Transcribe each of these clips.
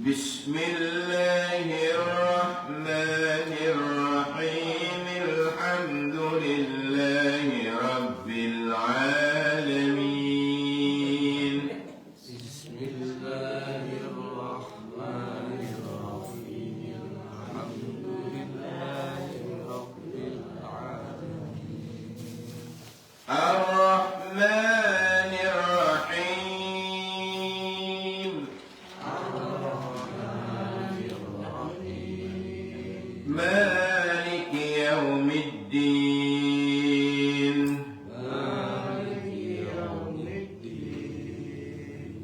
Bismillahirrahmanirrahim. Alhamdulillahi Rabbil Alamin. Bismillahirrahmanirrahim. Alhamdulillahi Rabbil Alamin. Ar-Rahmanir-Rahim. Maliki Yawmiddin.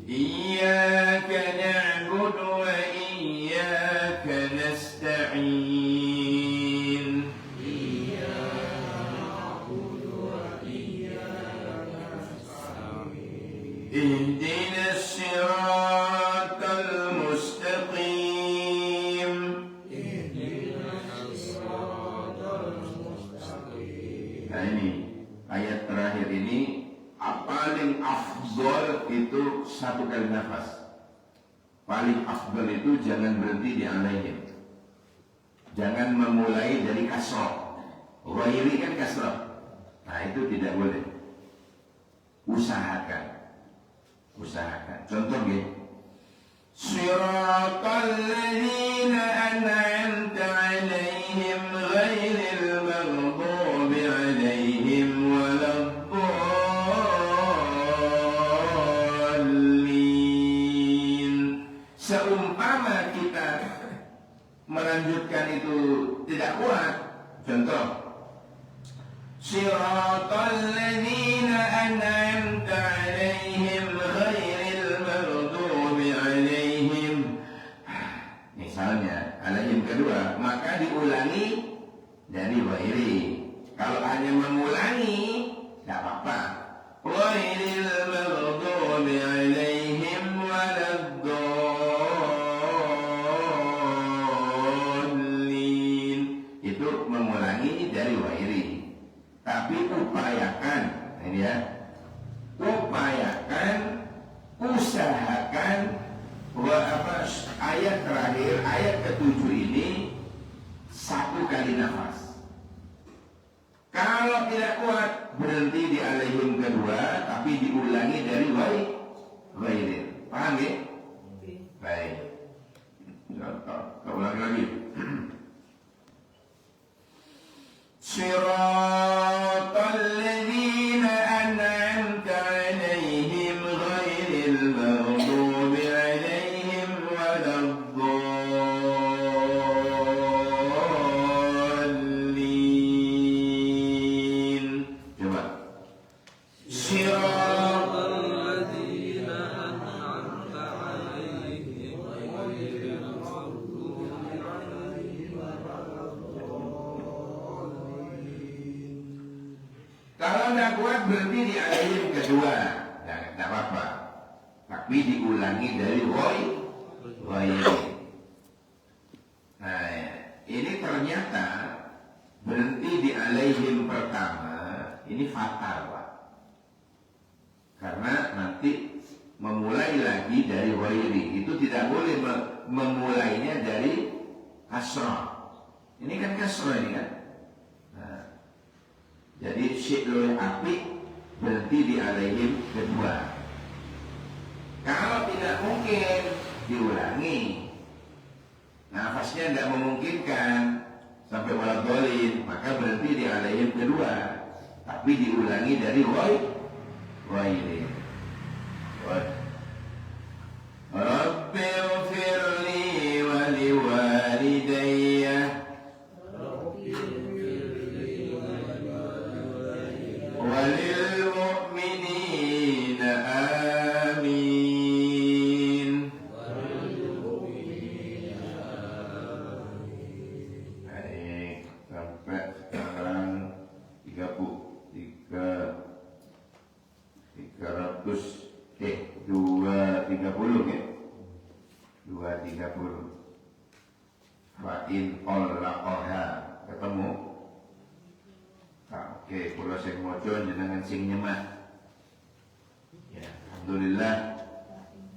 Iyyaka na'budu wa iyyaka nasta'in. Ihdinas siratal mustaqim. Nah ini ayat terakhir ini paling afdol itu satu kali nafas. Paling afdol itu jangan berhenti di alaihim. Jangan memulai dari kasroh. Ghairi kan kasroh. Nah itu tidak boleh. Usahakan. Contoh ya. Siratal ladzina an'amta 'alaihim ghairil maghdubi 'alaihim waladdallin. Seumpama kita melanjutkan itu tidak kuat. Contoh. Siratal ladzina an'amta 'alaihim ghairil maghdubi 'alaihim. Misalnya, alaihim kedua, maka diulangi dari ghairi. Kalau hanya mengulangi, tidak apa-apa. Ghairil maghdubi 'alaihim waladdallin. Itu mengulangi dari ghairi. Tapi upayakan, ini ya, usahakan ayat terakhir, ayat ke-7 ini satu kali nafas. Kalau tidak kuat, berhenti di alaihim kedua, tapi diulangi dari ghairi. Paham ya? Baik. Kita ulangi lagi. Siratal ladzina an'amta 'alaihim ghairil maghdubi 'alaihim waladdallin. Coba. Siratal ladzina an'amta 'alaihim ghairil maghdubi 'alaihim Kalau tidak kuat berhenti di alaihim kedua, tidak apa-apa. Tapi diulangi dari ghairi. Nah, ini ternyata berhenti di alaihim pertama ini fatal, Pak. Karena nanti memulai lagi dari ghairi itu tidak boleh memulainya dari kasrah. Ini kan kasrah ini kan. Jadi syi'lul api berhenti di alaihim kedua. Kalau tidak mungkin diulangi, nafasnya tidak memungkinkan sampai waladdallin, maka berhenti di alaihim kedua, tapi diulangi dari ghairi. Rabbighfirli wa liwalidayya walilmu'minina amin. Baik, sampai sekarang 230 ya. 230. Fa'in qallaqaha ketemu. Oke, kula sing maca jenengan sing nyemak. Ya, alhamdulillah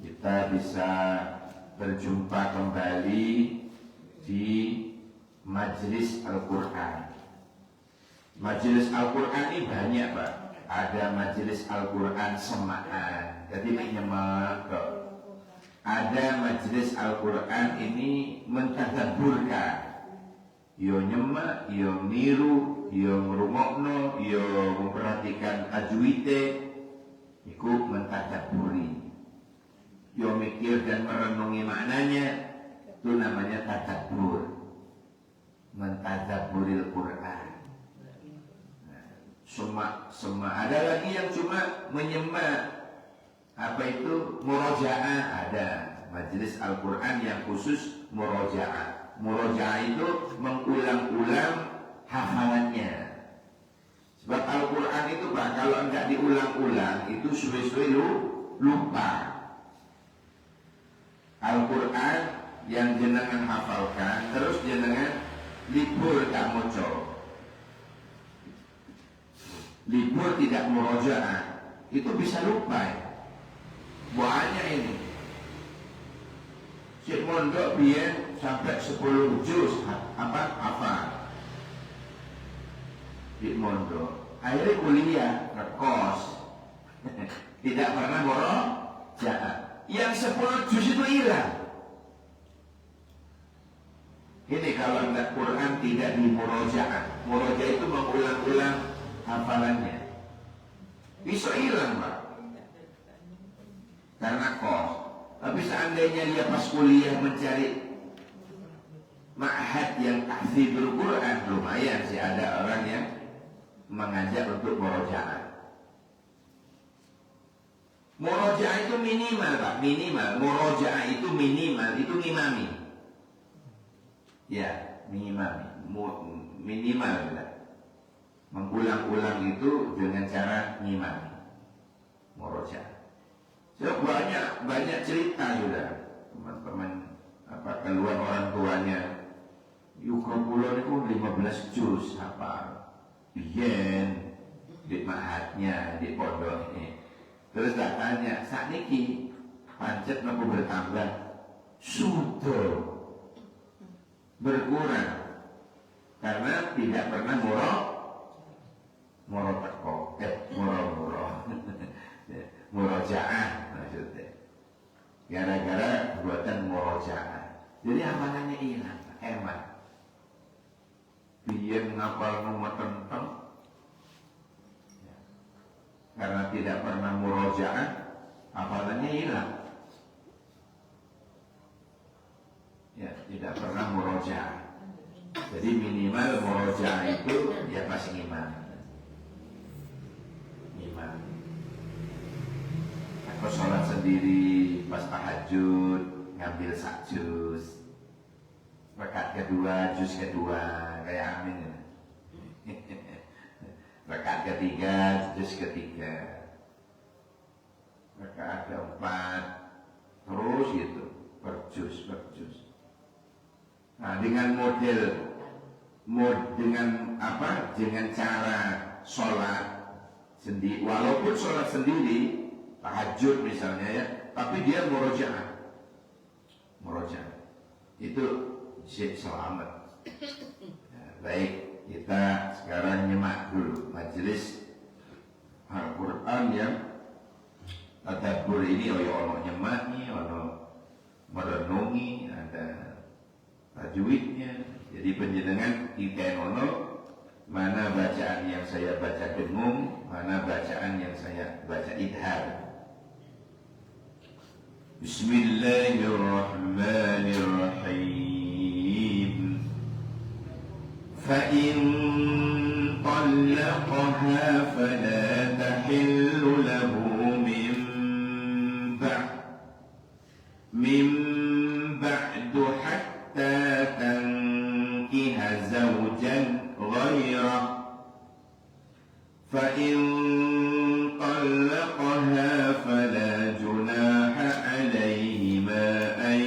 kita bisa berjumpa kembali di Majelis Al-Quran. Majelis Al-Quran ini banyak Pak. Ada Majelis Al-Quran Semaan, jadi nyemak kok. Ada Majelis Al-Quran ini mentadabburkan. Yo nyemak, yo niru, yo ngrungokno, yo memperhatikan tajwide, iku mentadabburi. Yo mikir dan merenungi maknanya, itu namanya tadabbur. Mentadabburil Quran. Ada lagi yang cuma menyemak. Apa itu? Murojaah. Ada Majelis Al-Quran yang khusus murojaah. Murojaah itu mengulang-ulang hafalannya. Sebab Al-Quran itu Pak, kalau enggak diulang-ulang itu suwe-suwe lupa. Al-Quran yang jenengan hafalkan terus jenengan libur tak moco, libur tidak murojaah, itu bisa lupa ya. Banyak ini. Si mondok biar sampai 10 juz hafal di mondok. Akhirnya kuliah ngekos. Tidak pernah murojaah. Yang 10 juz itu hilang. Ini kalau enggak Quran tidak dimurojaah. Murojaah itu mengulang-ulang hafalannya. Bisa hilang Pak. Karena kos. Tapi seandainya dia pas kuliah mencari ma'had yang tahfidzul Quran, lumayan sih ada orang yang mengajak untuk murojaah. Murojaah itu minimal Pak, minimal. Murojaah itu minimal, itu ngimami. Ya, minimal lah. Mengulang-ulang itu dengan cara ngimami. Murojaah. So, banyak cerita sudah teman-teman keluar orang tuanya. Yukropulo itu 15 juz hafal. Biyen di mahatnya di pondok ini. Terus tak tanya, saat niki pancet nopo bertambah? Sudah berkurang karena tidak pernah murojaah maksudnya. Gara-gara buatan murojaah. Jadi amalannya hilang, hemat. Biar ngapal nomor tentang karena tidak pernah murojaah, hafalannya hilang. Ya, tidak pernah murojaah. Jadi minimal murojaah itu ya pasti ngimam. Aku sholat sendiri pas tahajud ngambil sak juz. Rakaat kedua, juz kedua, kayak amin. Rakaat ketiga, juz ketiga. Rakaat keempat, terus gitu, berjuz. Nah, dengan dengan cara sholat sendiri, walaupun sholat sendiri, tahajud misalnya ya, tapi dia murojaah. Itu selamat. Nah, baik, kita sekarang nyemak dulu majelis Al-Quran yang tadabbur ini. Ono nyemaknya, ono merenungi, ada tajwidnya. Jadi penjenengan ono mana bacaan yang saya baca dengung, mana bacaan yang saya baca idhar. Bismillahirrahmanirrahim. فإن طلقها فلا تحل له من بعد حتى تنكح زوجا غيره فإن طلقها فلا جناح عليهما أن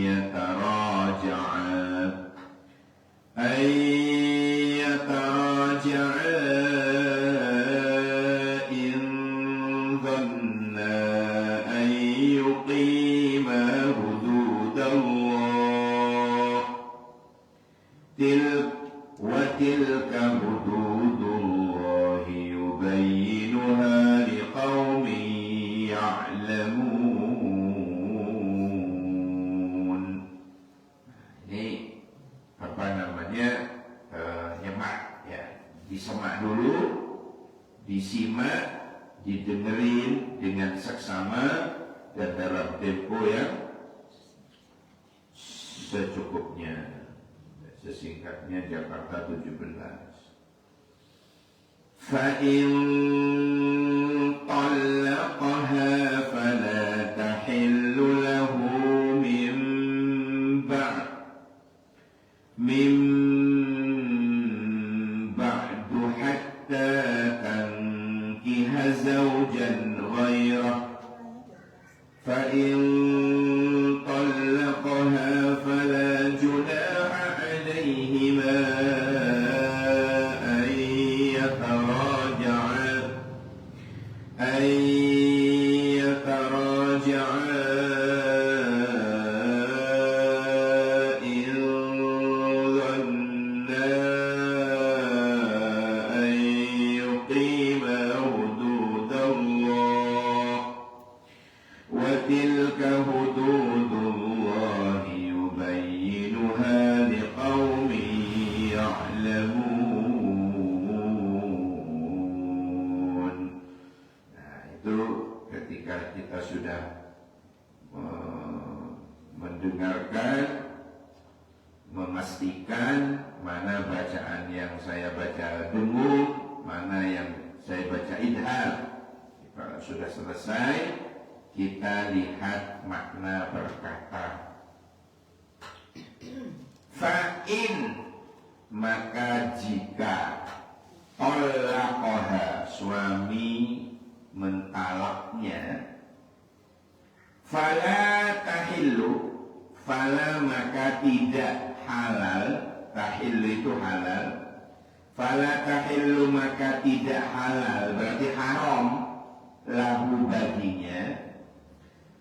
يتراجعا إن ظنا أن يقيما حدود disimak, didengerin dengan seksama dan dalam tempo yang secukupnya. Sesingkatnya Jakarta 17. فَإِن طَلَّقَهَا فَلَا تَحِلُّ لَهُ مِن بَعْدُ حَتَّى تَنكِحَ زَوْجًا غَيْرَهُ فَإِن طَلَّقَهَا فَلَا جُنَاحَ عَلَيْهِمَا أن يتراجعا إن ظنا أن يقيما حدود الله وتلك حدود الله يبينها لقوم يعلمون. Ketika kita sudah mendengarkan, memastikan mana bacaan yang saya baca dengung, mana yang saya baca idhar. Kalau sudah selesai, kita lihat makna berkata. Fa'in, maka jika tolaqoha, suami mentalaknya, fala tahillu, fala maka tidak halal, tahillu itu halal, fala tahillu maka tidak halal, berarti haram, lahu baginya,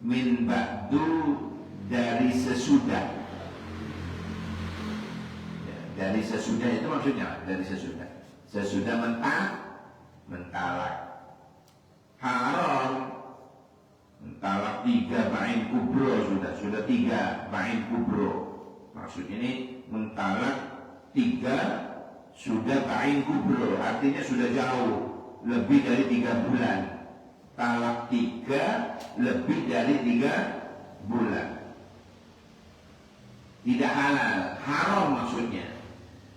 min ba'du, dari sesudah. Ya, dari sesudah itu maksudnya dari sesudah mentalak. Haram mentalak 3 ba'in kubro, sudah 3 ba'in kubro. Maksudnya ini mentalak 3 sudah ba'in kubro, artinya sudah jauh, lebih dari 3 bulan. Talak 3 lebih dari 3 bulan. Tidak halal, haram maksudnya.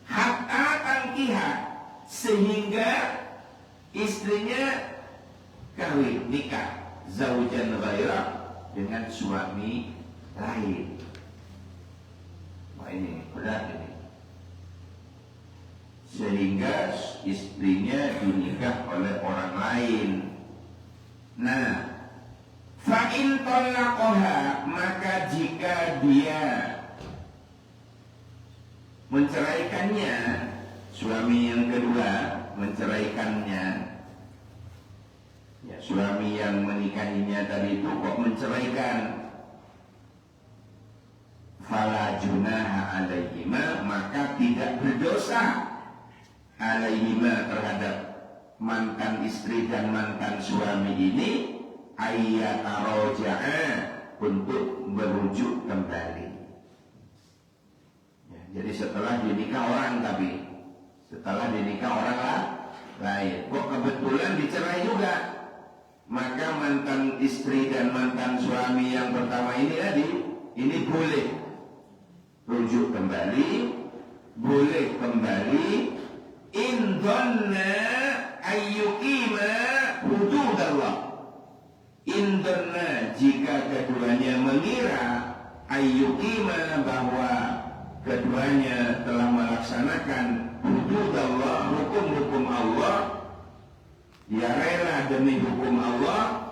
Hatta tangkiha, sehingga istrinya kawin, nikah, zaujan ghairah, dengan suami lain. Wah, ini berat ini. Sehingga istrinya dinikah oleh orang lain. Nah, fa'in talaqoha, maka jika dia menceraikannya, suami yang kedua menceraikannya, ya, suami yang menikahinya tadi itu kok menceraikan, fala junaha alaihima, maka tidak berdosa alaihima terhadap mantan istri dan mantan suami ini, ayyataroja'a, untuk merujuk kembali. Ya, jadi setelah dinikah orang, tapi setelah dinikah orang lain, kok kebetulan dicerai juga, maka mantan istri dan mantan suami yang pertama ini tadi, ini boleh rujuk kembali, boleh kembali, in dhanna ayyuqima hududallah, in dhanna, jika keduanya mengira, ayyuqima, bahwa keduanya telah melaksanakan hududallah, hukum-hukum Allah, dia rela demi hukum Allah,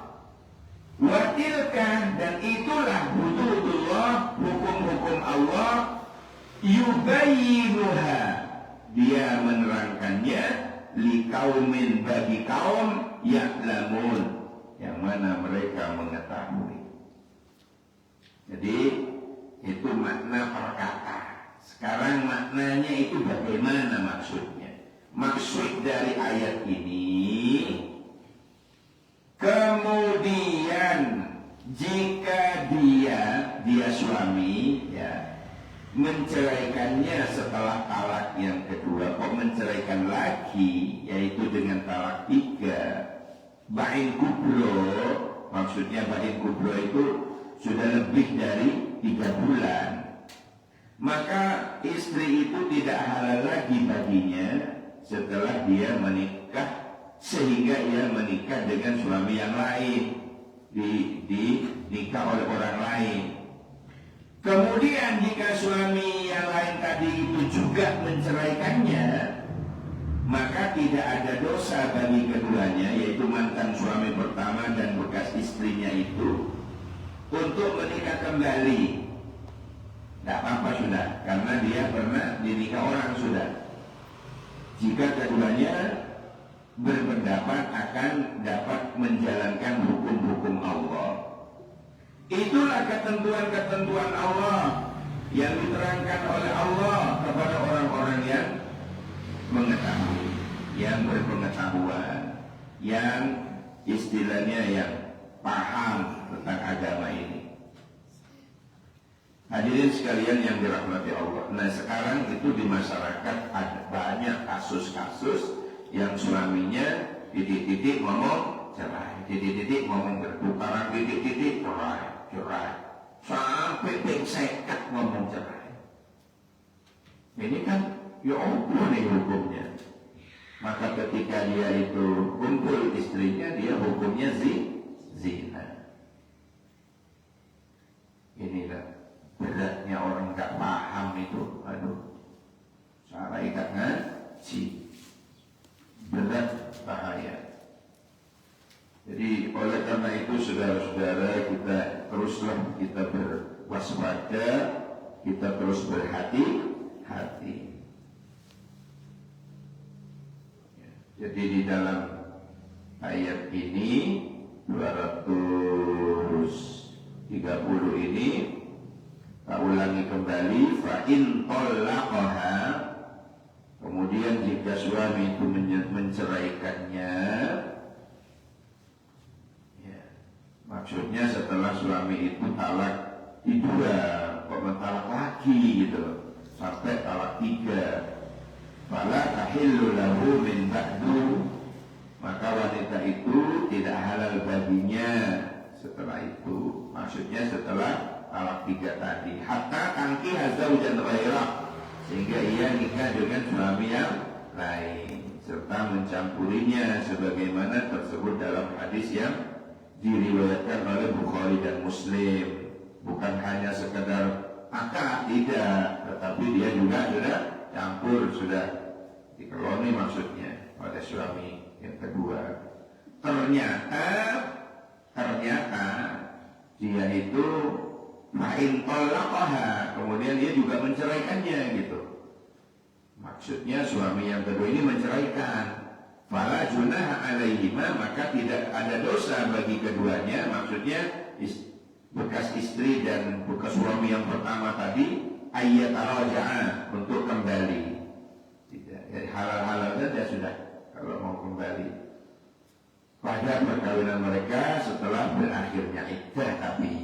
watilka, dan itulah hududullah, hukum-hukum Allah, yubayyinuha, dia menerangkannya, liqaumin, bagi kaum, ya'lamun, yang mana mereka mengetahui. Jadi itu makna perkata. Sekarang maknanya itu bagaimana maksudnya? Maksud dari ayat ini, kemudian jika dia suami, ya, menceraikannya setelah talak yang kedua, kok menceraikan lagi, yaitu dengan talak 3, ba'in kubro, maksudnya ba'in kubro itu sudah lebih dari 3 bulan, maka istri itu tidak halal lagi baginya setelah dia menikah, sehingga ia menikah dengan suami yang lain, dinikah oleh orang lain. Kemudian jika suami yang lain tadi itu juga menceraikannya, maka tidak ada dosa bagi keduanya, yaitu mantan suami pertama dan bekas istrinya itu, untuk menikah kembali. Tidak apa-apa sudah, karena dia pernah dinikah orang sudah. Jika keduanya berpendapat akan dapat menjalankan hukum-hukum Allah. Itulah ketentuan-ketentuan Allah yang diterangkan oleh Allah kepada orang-orang yang mengetahui, yang berpengetahuan, yang istilahnya yang paham tentang agama ini. Hadirin sekalian yang dirahmati Allah. Nah, sekarang itu di masyarakat ada banyak kasus-kasus yang suaminya titik-titik ngomong cerai, titik-titik ngomong bertukaran, titik-titik cerai, sampai pengsekat ngomong cerai. Ini kan ya Allah nih hukumnya. Maka ketika dia itu kumpul istrinya, dia hukumnya zina. Inilah beratnya orang gak paham itu. Aduh, salah ikat ngaji, berat, bahaya. Jadi oleh karena itu saudara-saudara, kita teruslah kita berwaspada, kita terus berhati-hati. Jadi di dalam ayat ini 230 ini kita ulangi kembali, fa in talaqaha, kemudian jika suami itu menceraikannya, ya, maksudnya setelah suami itu talak 2, kok mentalak lagi gitu, sampai talak 3, fala tahillu lahu min ba'du, maka wanita itu tidak halal baginya setelah itu, maksudnya setelah talak 3 tadi, hatta tangkiha zaujan ghairah, sehingga ia nikah dengan suami yang lain serta mencampurinya sebagaimana tersebut dalam hadis yang diriwayatkan oleh Bukhari dan Muslim. Bukan hanya sekedar akad, tidak, tetapi dia juga sudah campur, sudah dikeloni maksudnya oleh suami yang kedua. Ternyata dia itu ma'in talaqaha, kemudian dia juga menceraikannya gitu. Maksudnya suami yang kedua ini menceraikan. Fala junaha alaihima, maka tidak ada dosa bagi keduanya, maksudnya bekas istri dan bekas suami yang pertama tadi, ayat raja'a, untuk kembali. Tidak, jadi halal-halal saja sudah kalau mau kembali pada perkawinan mereka setelah berakhirnya iddah. Tapi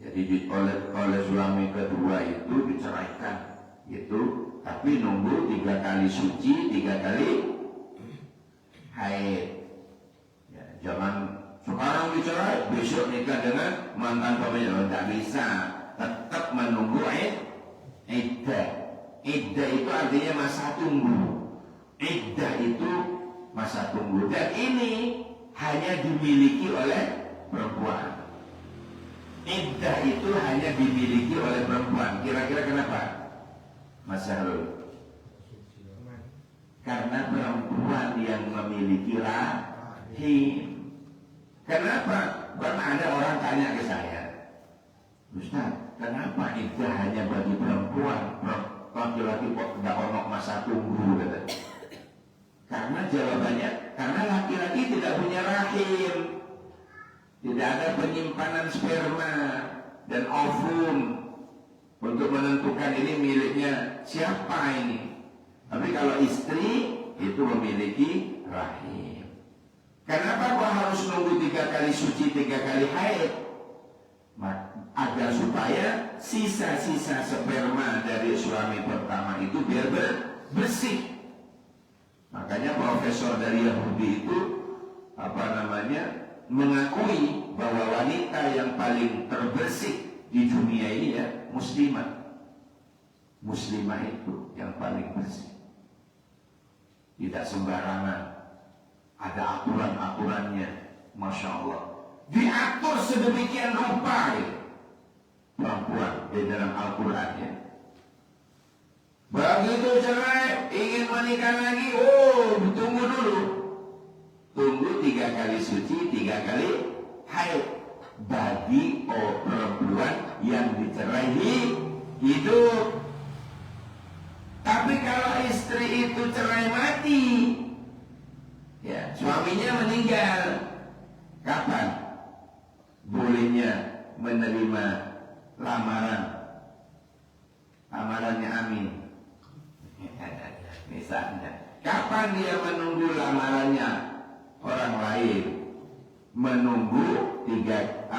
jadi oleh suami kedua itu diceraikan gitu, tapi nunggu 3 kali suci, 3 kali haid. Ya, jangan sekarang dicerai, besok nikah dengan mantan suaminya, tidak bisa. Tetap menunggu iddah. Iddah itu artinya masa tunggu. Iddah itu masa tunggu, dan ini hanya dimiliki oleh perempuan. Iddah itu hanya dimiliki oleh perempuan. Kira-kira kenapa, Mas Syahrul? Karena perempuan yang memiliki rahim. Kenapa? Pernah ada orang tanya ke saya, Ustaz, kenapa iddah hanya bagi perempuan? Laki-laki kok tidak ono masa tunggu? Kata. Karena jawabannya, karena laki-laki tidak punya rahim, tidak ada penyimpanan sperma dan ovum untuk menentukan ini miliknya siapa ini. Tapi kalau istri itu memiliki rahim. Kenapa kok harus nunggu 3 kali suci, 3 kali haid? agar supaya sisa-sisa sperma dari suami pertama itu biar bersih. Makanya profesor dari Yahudi itu mengakui bahwa wanita yang paling terbersih di dunia ini ya muslimah. Muslimah itu yang paling bersih. Tidak sembarangan. Ada aturan-aturannya. Masya Allah. Diatur sedemikian rupa ya, perempuan di dalam Al-Quran ya. Begitu cerai, ingin menikah lagi, tunggu dulu. Tunggu 3 kali suci, 3 kali haid. Bagi perempuan yang dicerai hidup. Tapi kalau istri itu cerai mati, ya suaminya meninggal, kapan bolehnya menerima lamarannya Amin? Misalnya, kapan dia menunggu lamarannya orang lain? Menunggu 3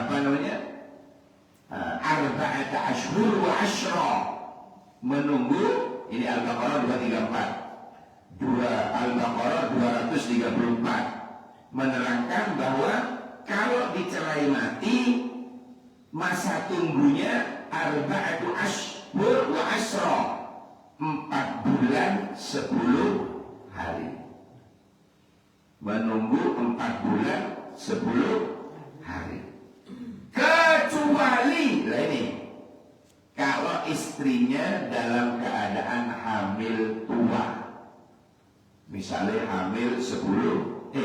arba'ata ashhur wa ashra. Menunggu. Ini Al-Baqarah 234. Al-Baqarah 234 menerangkan bahwa kalau dicerai mati masa tunggunya arba'atu ashhur wa ashra, 4 bulan 10 hari. Menunggu 4 bulan 10 hari. Kecuali ini kalau istrinya dalam keadaan hamil tua. Misalnya hamil 9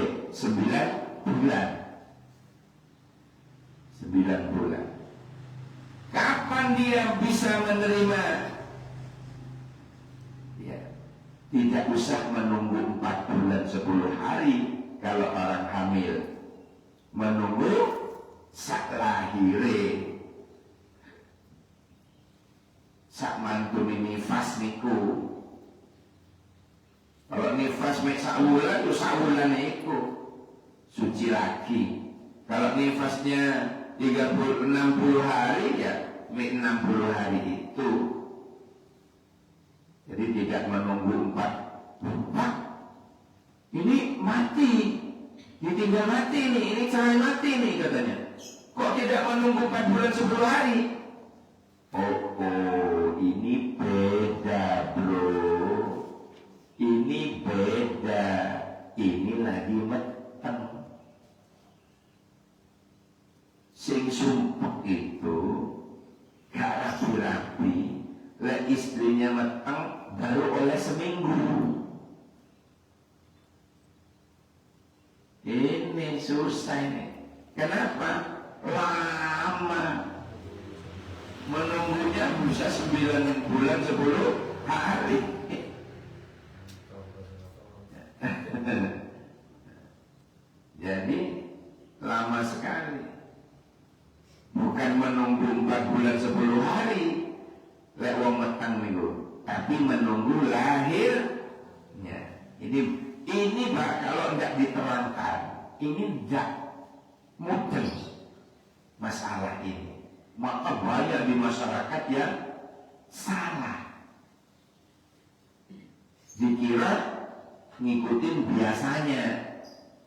bulan. 9 bulan. Kapan dia bisa menerima? Ya, tidak usah menunggu 4 bulan 10 hari kalau orang hamil. Menunggu sak lahire. Sak mantu nifas niku. Kalau nifas mek sak wulan tuh sak wulan niku suci lagi. Kalau nifasnya 60 hari ya mek 60 hari itu. Jadi tidak menunggu 4. Ini mati. Ditinggal mati nih, ini cerai mati nih katanya. Kok tidak menunggu 4 bulan 10 hari? Ini beda bro. Ini beda. Ini lagi meteng. Sing sumpah itu gak rapi-rapi. Lah istrinya meteng baru oleh seminggu. Ini susah ini. Kenapa? Lama. Menunggunya bisa 9 bulan 10 hari. Jadi lama sekali. Bukan menunggu 4 bulan 10 hari lek wong metang minggu, tapi menunggu lahirnya. Ini Pak, kalau tidak diterangkan, ini tidak mudah masalah ini. Maka banyak di masyarakat yang salah. Dikira ngikutin biasanya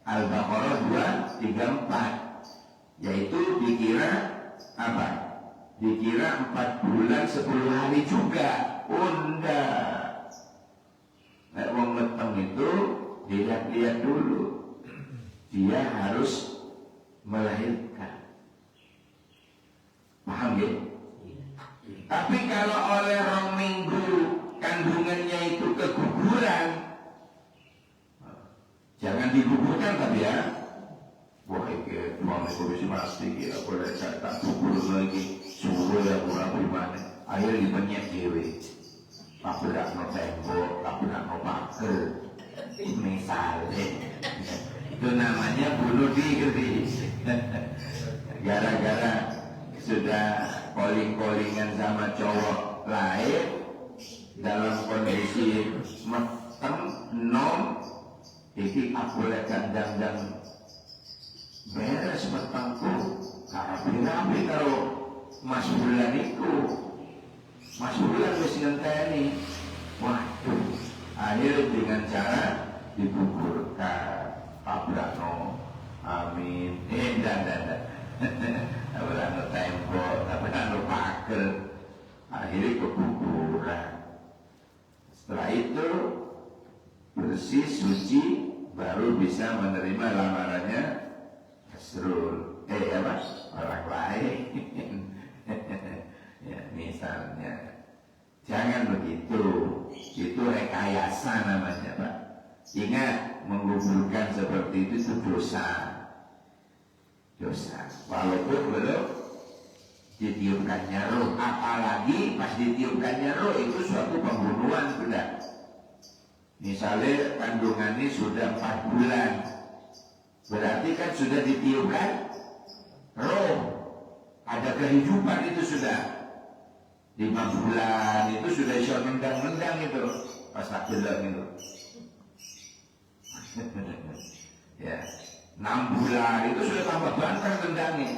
Al-Baqarah 234, yaitu dikira apa? Dikira 4 bulan 10 hari juga. Enggak. Nek wong meteng itu dilihat-lihat dulu. Dia harus melahirkan. Paham ya? Tapi kalau oleh 2 minggu kandungannya itu keguguran, jangan digugurkan tapi ya. Wah ini 2 minggu bisa pasti ya. Boleh saya tak gugur lagi. Suruh ya kurang gimana. Ayo dipenyek dewe. Tak berak no tembok, tak berak no pager. Misalnya itu namanya bunuh diri. Gara-gara sudah calling-callingan sama cowok lain dalam kondisi meteng nom, jadi aku lihat dan beres metengku karena berapi kalau Mas Bulan itu, Mas Bulan wis ngenteni. Waduh, akhirnya dengan cara digugurkan. Abrano, amin. Dan. Abrano tembok, abrano pager. Akhirnya keguguran. Setelah itu bersih, suci, baru bisa menerima lamarannya Asrul. Orang lain. Ya, misalnya, jangan begitu. Itu rekayasa namanya, Pak. Ingat, menggugurkan seperti itu dosa. Walaupun belum ditiupkannya roh, apalagi pas ditiupkannya roh itu suatu pembunuhan sudah. Misalnya kandungannya sudah 4 bulan, berarti kan sudah ditiupkan roh, ada kehidupan itu sudah. 5 bulan itu sudah bisa nendang-nendang itu, pas tak bilang itu. Ya, 6 bulan itu sudah tambah banteng tendangnya.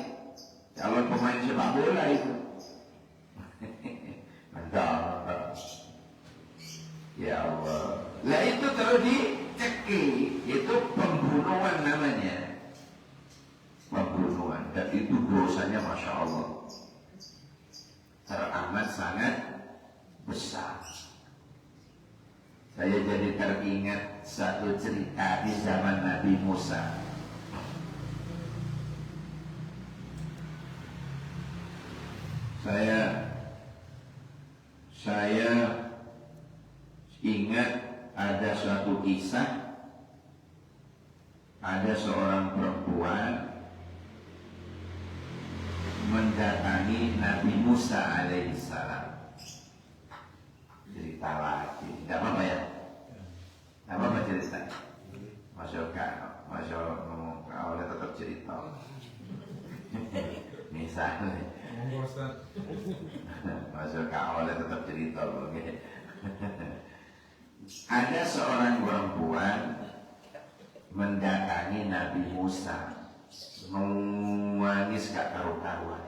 Calon pemain sepak bola itu. Mantap. Ya Allah. Lah itu terus diceki, itu pembunuhan namanya. Pembunuhan, dan itu dosanya Masya Allah teramat sangat besar. Saya jadi teringat satu cerita di zaman Nabi Musa. Saya ingat ada suatu kisah, ada seorang perempuan mendatangi Nabi Musa alaihissalam. Cerita lagi, tidak apa-apa ya? Tidak apa-apa cerita. Masya ngomong awalnya tetap cerita. Misalnya Masya awalnya tetap cerita. Ada seorang perempuan mendatangi Nabi Musa, nangis gak karu-karuan.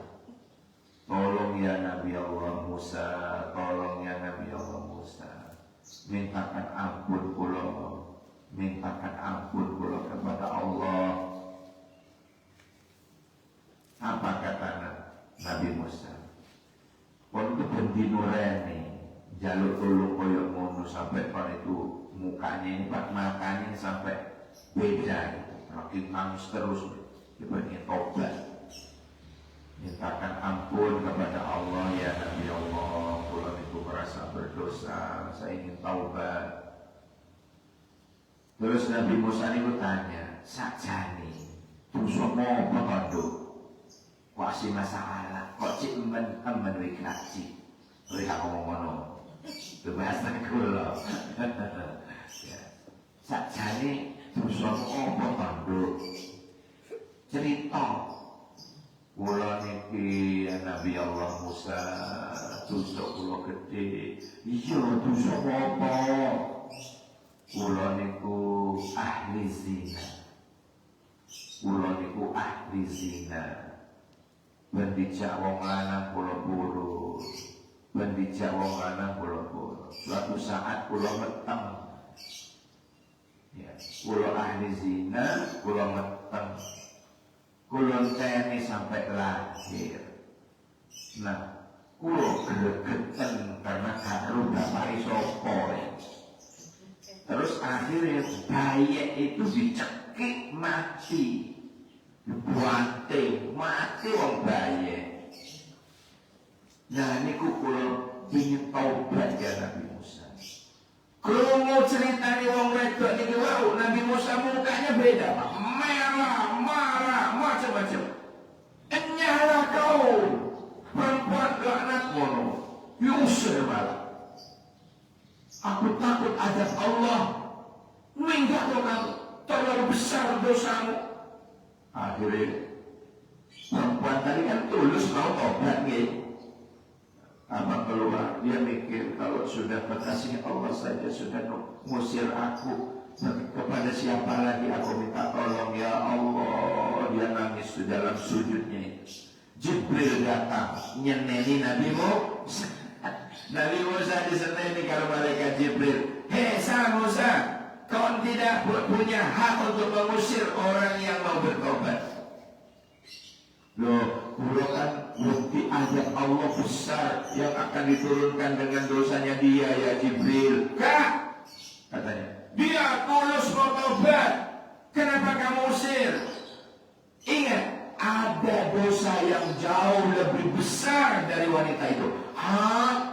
Tolong ya Nabi Allah Musa, tolong ya Nabi Allah Musa, mintakan ampun kula, mintakan ampun kula kepada Allah. Apa kata Nabi Musa? Untuk bendinureni jaluk tolong koyok ngono sampai kon itu mukanya ini pak matanya ini sampai beda gitu. Makin nangis terus. Coba ingin tobat, mintakan ampun kepada Allah ya Nabi Allah. Kalau itu merasa berdosa, saya ingin taubat. Terus Nabi Musa itu tanya, sakjane dosa apa kanduk? Kok si masalah? Kok cik emben wik ngaji? Wis aku ngono. Itu bahasa kula. Sakjane dosa apa kanduk? Cerita kula niki Nabi Allah Musa dosa kula gede. Iya dosa apa? Kula niku ahli zina. Kula niku ahli zina. Bendijak wong lanang kula buru. Bendijak wong lanang kula buru. Suatu saat kula meteng. Ya, kula ahli zina, kula meteng. Kulon teni sampai lahir. Nah, kulo gregetan karena karo bapak sopo. Terus akhirnya bayi itu dicekik mati, dibanting mati wong bayi. Nah, ini kulo ingin taubat ya Nabi Musa. Krungu ceritani wong wedok niki wau, Nabi Musa mukanya beda, Pak. Merah, marah, macam-macam. Enyalah kau perempuan laknat mono, yusir malah. Aku takut azab Allah. Minggat kamu, terlalu besar dosamu. Akhirnya perempuan tadi kan tulus mau tobat nih. Apa keluar, dia mikir kalau sudah kekasih Allah saja sudah ngusir aku, kepada siapa lagi aku minta tolong ya Allah. Dia nangis di dalam sujudnya. Jibril datang nyeneni Nabi Musa. Nabi Musa diseneni kalau malaikat Jibril. Hei Musa, kau tidak punya hak untuk mengusir orang yang mau bertobat. Loh, kan bukti ada Allah besar yang akan diturunkan dengan dosanya dia ya Jibril. Kak, katanya, dia tulus mau tobat. Kenapa kamu usir? Ingat, ada dosa yang jauh lebih besar dari wanita itu. Hah?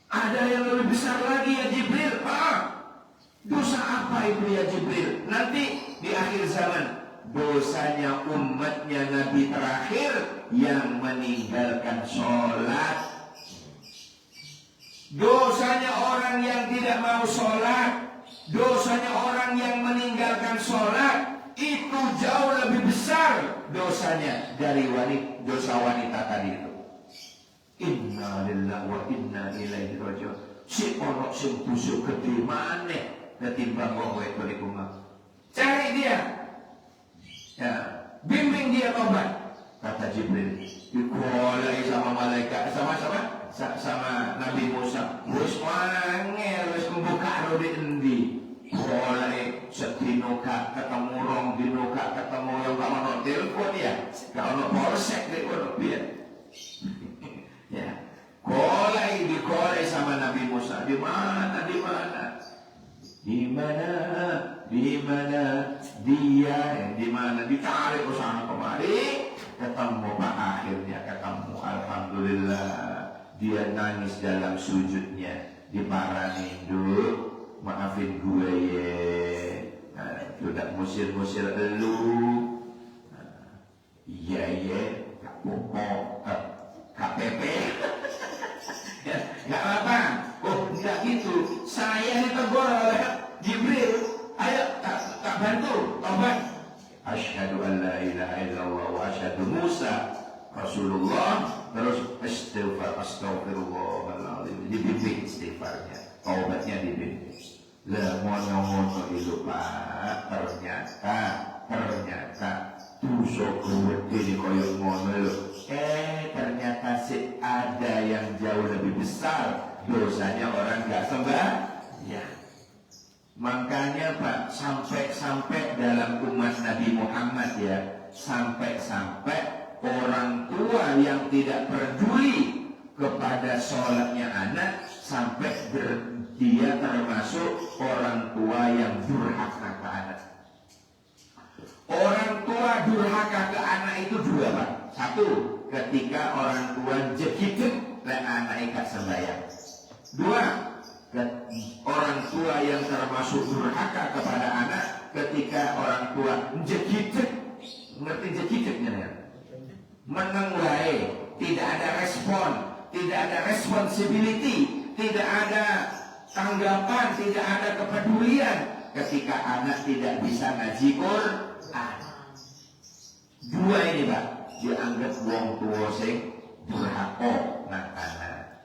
Ada yang lebih besar lagi ya Jibril? Dosa apa itu ya Jibril? Nanti di akhir zaman, dosanya umatnya Nabi terakhir yang meninggalkan sholat. Dosanya orang yang tidak mau sholat, dosanya orang yang meninggalkan sholat, itu jauh lebih besar dosanya dari dosa wanita tadi itu. Inna lillahi wa inna ilaihi raji'un. Si orang sing busuk gede maneh ketimbang wong wedok iku mah. Cari dia. Ya, bimbing dia tobat. Kata Jibril. Dikolai sama malaikat sama Nabi Musa. Wis wangel wis membuka rodi endi. Kolai sedino gak ketemu rong dino gak ketemu yang gak ono telepon ya. Gak ono polsek dek ono biar. Ya, dikolai sama Nabi Musa. Di mana dia? Di mana? Ditarik ke sana kemari, ketemu Pak, akhirnya ketemu. Alhamdulillah, dia nangis dalam sujudnya. Diparani, Duk, maafin gue ya. Sudah musir-musir elu. Iya, gak pokok. KPP nggak apa-apa. Oh enggak gitu, saya ditegur oleh Jibril. Ayo tak bantu tobat. Asyhadu an la ilaha illallah wa asyhadu Musa Rasulullah. Terus astagfirullahaladzim. Dibimbing istighfarnya, tobatnya dibimbing. Lah mono-mono itu Pak, ternyata tusuk gede di koyok mono lho. Ternyata sih ada yang jauh lebih besar dosanya orang gak sembah. Ya. Makanya Pak, sampai dalam umat Nabi Muhammad ya, sampai orang tua yang tidak peduli kepada sholatnya anak, sampai dia termasuk orang tua yang durhaka ke anak. Orang tua durhaka ke anak itu dua Pak. Satu, ketika orang tua jegideg dan anak ikat sembahyang. Dua, orang tua yang termasuk durhaka kepada anak ketika orang tua jegideg. Ngerti jegidegnya ya? Meneng wae, tidak ada respon, tidak ada responsibility, tidak ada tanggapan, tidak ada kepedulian ketika anak tidak bisa ngaji Quran. Dua ini Pak, dianggap wong tua sing durhaka nang anak.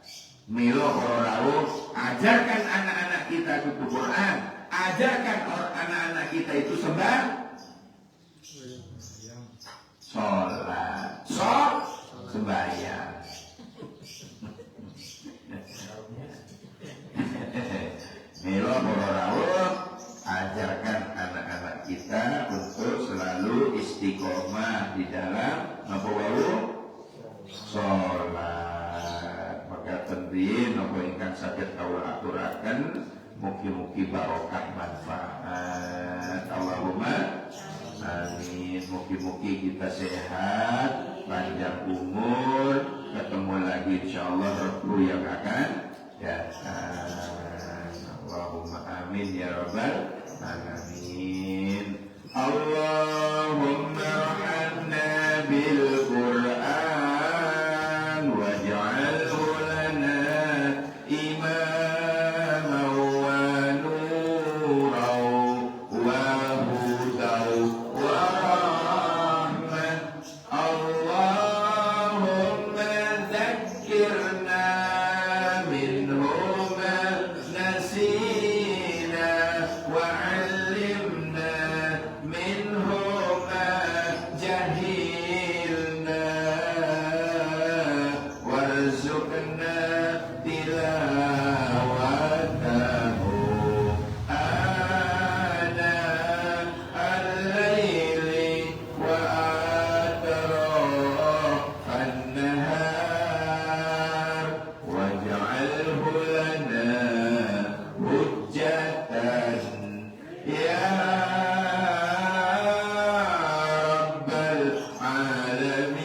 Milo para rawuh, ajarkan anak-anak kita itu Quran, ajarkan anak-anak kita itu sholat, sembahyang. Milo para rawuh, ajarkan anak-anak kita untuk selalu istiqomah di dalam apa wau sholat. Maka tentuin apa ingkang saged kawula aturaken, mugi-mugi barokah manfaat. Allahumma amin. Mugi-mugi kita sehat, panjang umur, ketemu lagi insyaallah Rabu yang akan datang. Allahumma amin ya rabbal alamin. Allahumma rahmna bil Qur'an waj'alhu lana imaman wa nuran wa hudan wa rahmah. Allahumma dzakkirna minhu وعلمنا منه ما جهلنا warzuqna tilawatahu ana al-laili wa atrafan nahar waj'alhu lana hujjatan ya rabbal alamin.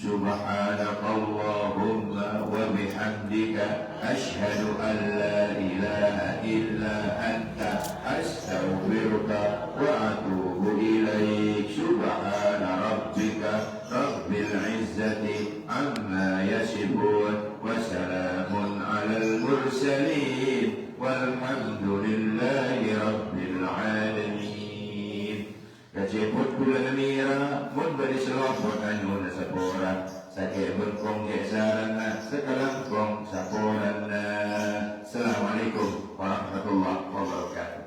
Subhanakallahumma wa bihamdika ashhadu an la ilaha illa anta astaghfiruka wa atubu ilaik. Subhana rabbika rabbil izzati amma yasifun wa salamun alal mursalin walhamdulillahi rabbil alamin. Kajeput kula namira mun bari selopot anu na sapora sakit berkong gesarana sekarang kong saporana. Assalamualaikum warahmatullahi wabarakatuh.